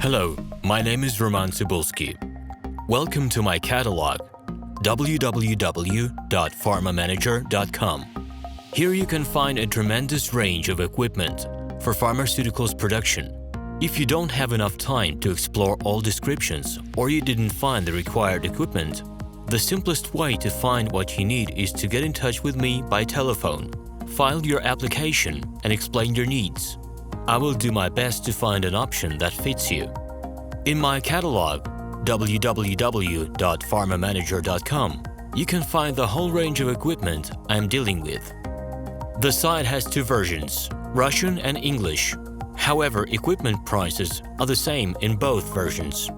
Hello, my name is RomanTsibulsky. Welcome to my catalog, www.pharmamanager.com. Here you can find a tremendous range of equipment for pharmaceuticals production. If you don't have enough time to explore all descriptions or you didn't find the required equipment, the simplest way to find what you need is to get in touch with me by telephone, file your application, and explain your needs. I will do my best to find an option that fits you. In my catalog, www.pharmamanager.com, you can find the whole range of equipment I am dealing with. The site has two versions, Russian and English. However, equipment prices are the same in both versions.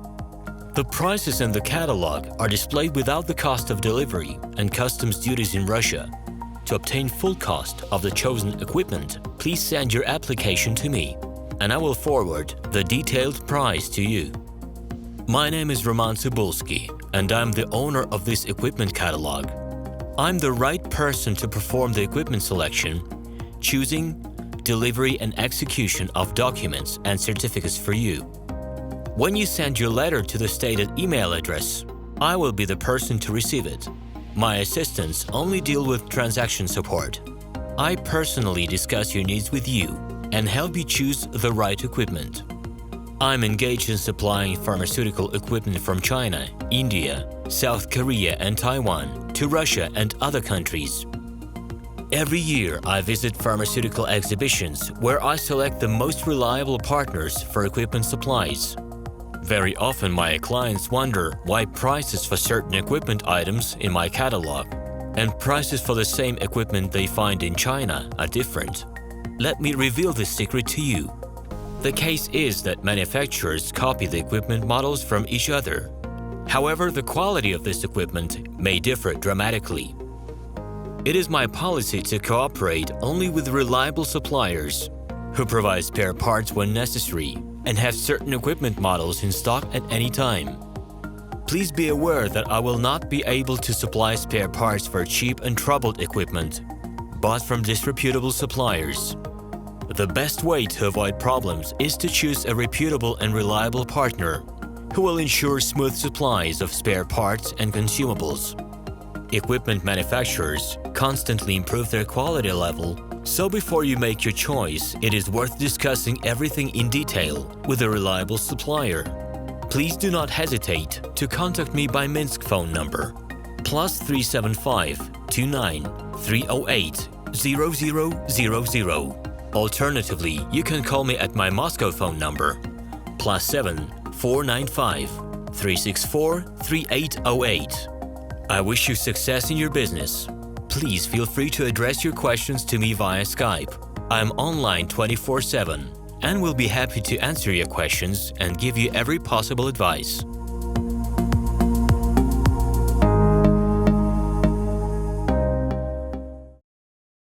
The prices in the catalog are displayed without the cost of delivery and customs duties in Russia. To obtain full cost of the chosen equipment, please send your application to me, and I will forward the detailed price to you. My name is RomanTsibulsky, and I'm the owner of this equipment catalog. I'm the right person to perform the equipment selection, choosing, delivery and execution of documents and certificates for you. When you send your letter to the stated email address, I will be the person to receive it. My assistants only deal with transaction support. I personally discuss your needs with you and help you choose the right equipment. I'm engaged in supplying pharmaceutical equipment from China, India, South Korea and Taiwan to Russia and other countries. Every year, I visit pharmaceutical exhibitions where I select the most reliable partners for equipment supplies. Very often, my clients wonder why prices for certain equipment items in my catalog and prices for the same equipment they find in China are different. Let me reveal this secret to you. The case is that manufacturers copy the equipment models from each other. However, the quality of this equipment may differ dramatically. It is my policy to cooperate only with reliable suppliers who provide spare parts when necessary and have certain equipment models in stock at any time. Please be aware that I will not be able to supply spare parts for cheap and troubled equipment bought from disreputable suppliers. The best way to avoid problems is to choose a reputable and reliable partner who will ensure smooth supplies of spare parts and consumables. Equipment manufacturers constantly improve their quality level, so before you make your choice, it is worth discussing everything in detail with a reliable supplier. Please do not hesitate to contact me by Minsk phone number +375 29 308 0000. Alternatively, you can call me at my Moscow phone number +7 495 364 3808. I wish you success in your business. Please feel free to address your questions to me via Skype. I'm online 24/7 and will be happy to answer your questions and give you every possible advice.